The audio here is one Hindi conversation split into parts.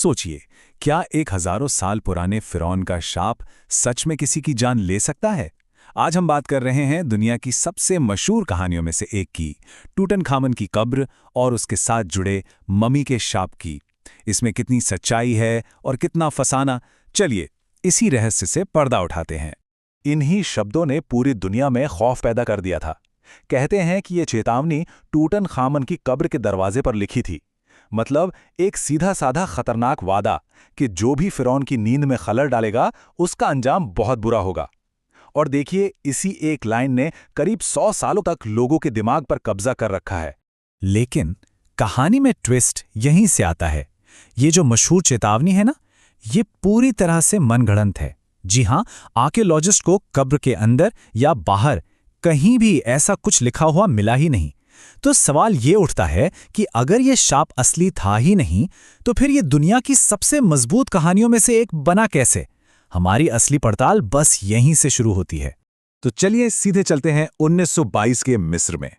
सोचिए, क्या एक हजारों साल पुराने फिरौन का शाप सच में किसी की जान ले सकता है? आज हम बात कर रहे हैं दुनिया की सबसे मशहूर कहानियों में से एक की, टूटनखामन की कब्र और उसके साथ जुड़े ममी के शाप की। इसमें कितनी सच्चाई है और कितना फसाना, चलिए इसी रहस्य से पर्दा उठाते हैं। इन्हीं शब्दों ने पूरी दुनिया में खौफ पैदा कर दिया था। कहते हैं कि ये चेतावनी टूटनखामन की कब्र के दरवाजे पर लिखी थी। मतलब एक सीधा साधा खतरनाक वादा कि जो भी फिरौन की नींद में खलल डालेगा उसका अंजाम बहुत बुरा होगा। और देखिए, इसी एक लाइन ने करीब 100 सालों तक लोगों के दिमाग पर कब्जा कर रखा है। लेकिन कहानी में ट्विस्ट यहीं से आता है। ये जो मशहूर चेतावनी है ना, ये पूरी तरह से मनगढ़ंत है। जी हां, आर्कियोलॉजिस्ट को कब्र के अंदर या बाहर कहीं भी ऐसा कुछ लिखा हुआ मिला ही नहीं। तो सवाल ये उठता है कि अगर ये शाप असली था ही नहीं, तो फिर ये दुनिया की सबसे मजबूत कहानियों में से एक बना कैसे? हमारी असली पड़ताल बस यहीं से शुरू होती है। तो चलिए सीधे चलते हैं 1922 के मिस्र में।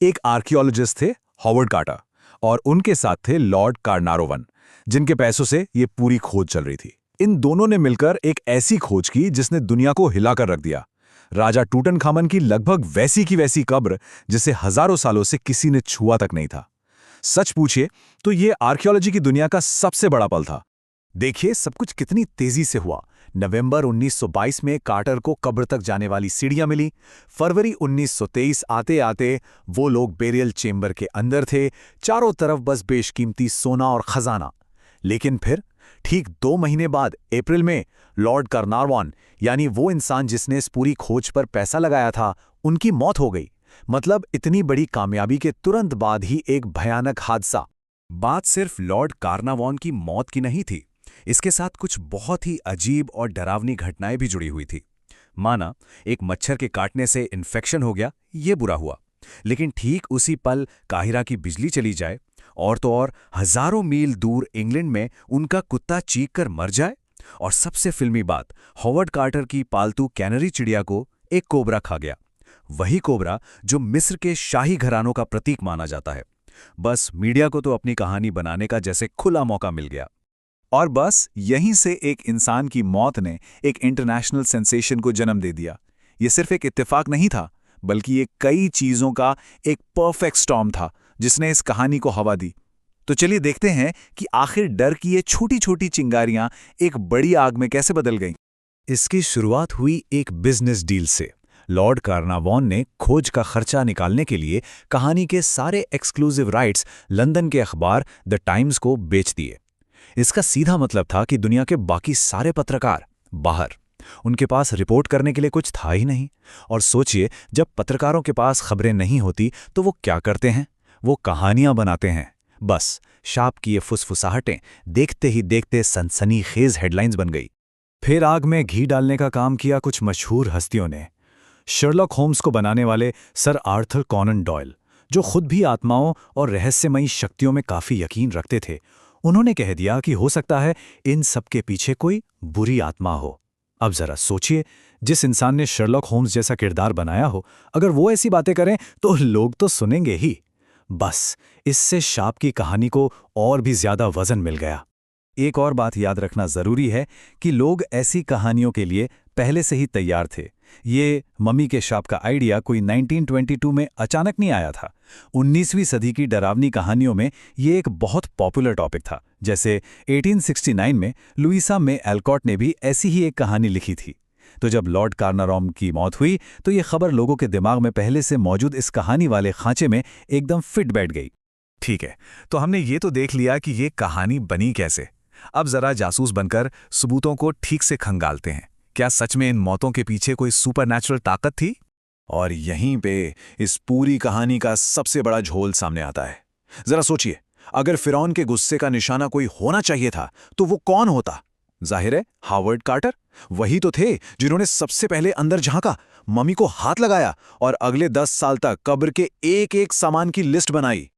एक आर्कियोलॉजिस्ट थे हॉवर्ड कार्टर, और उनके साथ थे लॉर्ड कार्नारोवन, जिनके पैसों से ये पूरी खोज चल रही थी। इन दोनों ने मिलकर एक ऐसी खोज की जिसने दुनिया को हिलाकर रख दिया। राजा टूटनखामन की लगभग वैसी की वैसी कब्र जिसे हजारों सालों से किसी ने छुआ तक नहीं था। सच पूछिए तो ये आर्कियोलॉजी की दुनिया का सबसे बड़ा पल था। देखिए सब कुछ कितनी तेजी से हुआ। नवंबर 1922 में कार्टर को कब्र तक जाने वाली सीढ़ियां मिली। फरवरी 1923 आते आते वो लोग बेरियल चेंबर के अंदर थे। चारों तरफ बस बेशकीमती सोना और खजाना। लेकिन फिर ठीक 2 महीने बाद अप्रैल में लॉर्ड कार्नारवॉन, यानी वो इंसान जिसने इस पूरी खोज पर पैसा लगाया था, उनकी मौत हो गई। मतलब इतनी बड़ी कामयाबी के तुरंत बाद ही एक भयानक हादसा। बात सिर्फ लॉर्ड कार्नारवॉन की मौत की नहीं थी, इसके साथ कुछ बहुत ही अजीब और डरावनी घटनाएं भी जुड़ी हुई थी। माना एक मच्छर के काटने से इन्फेक्शन हो गया, ये बुरा हुआ। लेकिन ठीक उसी पल काहिरा की बिजली चली जाए, और तो और हजारों मील दूर इंग्लैंड में उनका कुत्ता चीख कर मर जाए। और सबसे फिल्मी बात, हॉवर्ड कार्टर की पालतू कैनरी चिड़िया को एक कोबरा खा गया। वही कोबरा जो मिस्र के शाही घरानों का प्रतीक माना जाता है। बस मीडिया को तो अपनी कहानी बनाने का जैसे खुला मौका मिल गया। और बस यहीं से एक इंसान की मौत ने एक इंटरनेशनल सेंसेशन को जन्म दे दिया। ये सिर्फ एक इत्तेफाक नहीं था, बल्कि ये कई चीजों का एक परफेक्ट स्टॉर्म था जिसने इस कहानी को हवा दी। तो चलिए देखते हैं कि आखिर डर की ये छोटी छोटी चिंगारियां एक बड़ी आग में कैसे बदल गईं। इसकी शुरुआत हुई एक बिजनेस डील से। लॉर्ड कार्नारवॉन ने खोज का खर्चा निकालने के लिए कहानी के सारे एक्सक्लूसिव राइट्स लंदन के अखबार द टाइम्स को बेच दिए। इसका सीधा मतलब था कि दुनिया के बाकी सारे पत्रकार बाहर, उनके पास रिपोर्ट करने के लिए कुछ था ही नहीं। और सोचिए, जब पत्रकारों के पास खबरें नहीं होती तो वो क्या करते हैं? वो कहानियां बनाते हैं। बस शाप की ये फुसफुसाहटें देखते ही देखते सनसनीखेज हेडलाइंस बन गई। फिर आग में घी डालने का काम किया कुछ मशहूर हस्तियों ने। शर्लॉक होम्स को बनाने वाले सर आर्थर कॉनन डॉयल, जो खुद भी आत्माओं और रहस्यमयी शक्तियों में काफी यकीन रखते थे, उन्होंने कह दिया कि हो सकता है इन सब के पीछे कोई बुरी आत्मा हो। अब जरा सोचिए, जिस इंसान ने शर्लॉक होम्स जैसा किरदार बनाया हो, अगर वो ऐसी बातें करें तो लोग तो सुनेंगे ही। बस इससे शाप की कहानी को और भी ज्यादा वजन मिल गया। एक और बात याद रखना जरूरी है कि लोग ऐसी कहानियों के लिए पहले से ही तैयार थे। ये मम्मी के शाप का आइडिया कोई 1922 में अचानक नहीं आया था। 19वीं सदी की डरावनी कहानियों में ये एक बहुत पॉपुलर टॉपिक था। जैसे 1869 में लुइसा में एल्कॉट ने भी ऐसी ही एक कहानी लिखी थी। तो जब लॉर्ड कार्नारवॉन की मौत हुई तो ये खबर लोगों के दिमाग में पहले से मौजूद इस कहानी वाले खांचे में एकदम फिट बैठ गई। ठीक है, तो हमने ये तो देख लिया कि ये कहानी बनी कैसे। अब जरा जासूस बनकर सबूतों को ठीक से खंगालते हैं। क्या सच में इन मौतों के पीछे कोई सुपरनैचुरल ताकत थी? और यहीं पे इस पूरी कहानी का सबसे बड़ा झोल सामने आता है। जरा सोचिए, अगर फिरौन के गुस्से का निशाना कोई होना चाहिए था तो वो कौन होता? जाहिर है हॉवर्ड कार्टर। वही तो थे जिन्होंने सबसे पहले अंदर झांका, मम्मी को हाथ लगाया और अगले 10 साल तक कब्र के एक एक सामान की लिस्ट बनाई।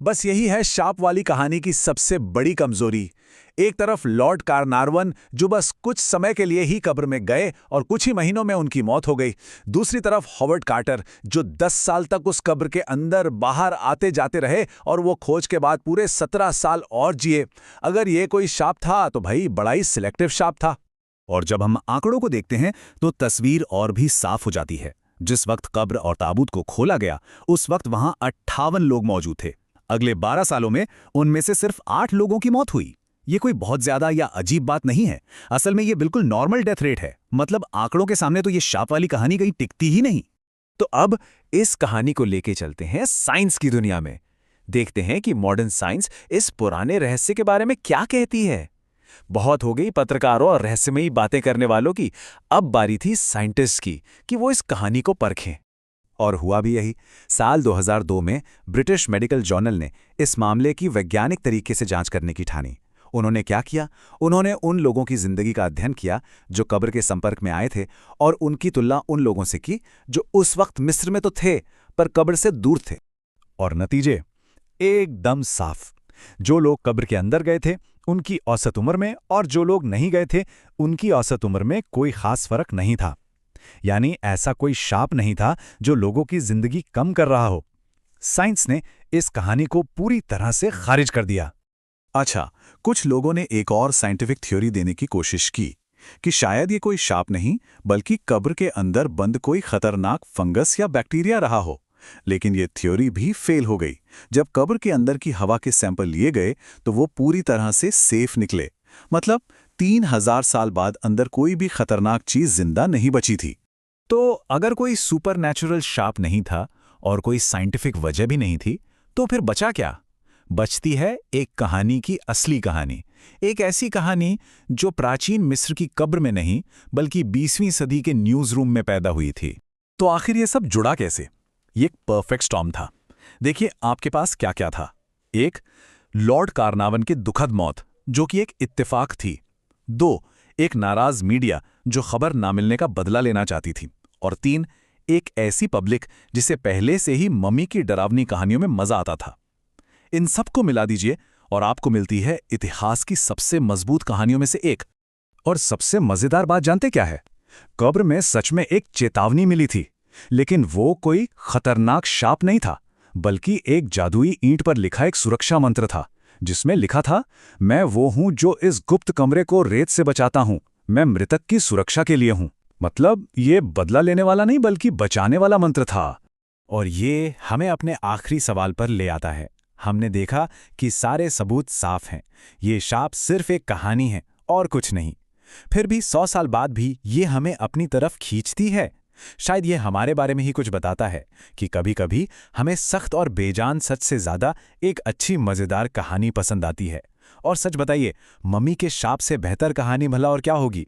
बस यही है शाप वाली कहानी की सबसे बड़ी कमजोरी। एक तरफ लॉर्ड कार्नारवन, जो बस कुछ समय के लिए ही कब्र में गए और कुछ ही महीनों में उनकी मौत हो गई। दूसरी तरफ हॉवर्ड कार्टर, जो 10 साल तक उस कब्र के अंदर बाहर आते जाते रहे और वो खोज के बाद पूरे 17 साल और जिए। अगर ये कोई शाप था तो भाई बड़ा ही सिलेक्टिव शाप था। और जब हम आंकड़ों को देखते हैं तो तस्वीर और भी साफ हो जाती है। जिस वक्त कब्र और ताबूत को खोला गया, उस वक्त वहां 58 लोग मौजूद थे। अगले 12 सालों में उनमें से सिर्फ 8 लोगों की मौत हुई। ये कोई बहुत ज्यादा या अजीब बात नहीं है। असल में ये बिल्कुल नॉर्मल डेथ रेट है। मतलब आंकड़ों के सामने तो ये शाप वाली कहानी कहीं टिकती ही नहीं। तो अब इस कहानी को लेके चलते हैं साइंस की दुनिया में। देखते हैं कि मॉडर्न साइंस इस पुराने रहस्य के बारे में क्या कहती है। बहुत हो गई पत्रकारों और रहस्यमयी बातें करने वालों की, अब बारी थी साइंटिस्ट की कि वो इस कहानी को परखें। और हुआ भी यही। साल 2002 में ब्रिटिश मेडिकल जर्नल ने इस मामले की वैज्ञानिक तरीके से जांच करने की ठानी। उन्होंने क्या किया? उन्होंने उन लोगों की जिंदगी का अध्ययन किया जो कब्र के संपर्क में आए थे और उनकी तुलना उन लोगों से की जो उस वक्त मिस्र में तो थे पर कब्र से दूर थे। और नतीजे एकदम साफ। जो लोग कब्र के अंदर गए थे उनकी औसत उम्र में और जो लोग नहीं गए थे उनकी औसत उम्र में कोई खास फर्क नहीं था। यानी ऐसा कोई शाप नहीं था जो लोगों की जिंदगी कम कर रहा हो। साइंस ने इस कहानी को पूरी तरह से खारिज कर दिया। अच्छा, कुछ लोगों ने एक और साइंटिफिक थ्योरी देने की कोशिश की कि शायद ये कोई शाप नहीं बल्कि कब्र के अंदर बंद कोई खतरनाक फंगस या बैक्टीरिया रहा हो। लेकिन ये थ्योरी भी फेल हो गई। जब कब्र के अंदर की हवा के सैंपल लिए गए तो वो पूरी तरह से सेफ निकले। मतलब 3000 साल बाद अंदर कोई भी खतरनाक चीज जिंदा नहीं बची थी। तो अगर कोई सुपरनैचुरल शाप नहीं था और कोई साइंटिफिक वजह भी नहीं थी, तो फिर बचा क्या? बचती है एक कहानी की असली कहानी। एक ऐसी कहानी जो प्राचीन मिस्र की कब्र में नहीं बल्कि 20वीं सदी के न्यूज़ रूम में पैदा हुई थी। तो आखिर ये सब जुड़ा कैसे? ये एक परफेक्ट स्टॉर्म था। देखिए आपके पास क्या क्या था। एक, लॉर्ड कार्नारवन की दुखद मौत, जो कि एक इत्तेफाक थी। 2, एक नाराज मीडिया जो खबर ना मिलने का बदला लेना चाहती थी। और 3, एक ऐसी पब्लिक जिसे पहले से ही मम्मी की डरावनी कहानियों में मजा आता था। इन सबको मिला दीजिए और आपको मिलती है इतिहास की सबसे मजबूत कहानियों में से एक। और सबसे मजेदार बात जानते क्या है? कब्र में सच में एक चेतावनी मिली थी, लेकिन वो कोई खतरनाक शाप नहीं था, बल्कि एक जादुई ईंट पर लिखा एक सुरक्षा मंत्र था, जिसमें लिखा था, मैं वो हूं जो इस गुप्त कमरे को रेत से बचाता हूं, मैं मृतक की सुरक्षा के लिए हूं। मतलब ये बदला लेने वाला नहीं बल्कि बचाने वाला मंत्र था। और ये हमें अपने आखिरी सवाल पर ले आता है। हमने देखा कि सारे सबूत साफ हैं। ये शाप सिर्फ एक कहानी है और कुछ नहीं। फिर भी 100 साल बाद भी ये हमें अपनी तरफ खींचती है। शायद ये हमारे बारे में ही कुछ बताता है कि कभी-कभी हमें सख्त और बेजान सच से ज़्यादा एक अच्छी मज़ेदार कहानी पसंद आती है। और सच बताइए, मम्मी के शाप से बेहतर कहानी भला और क्या होगी?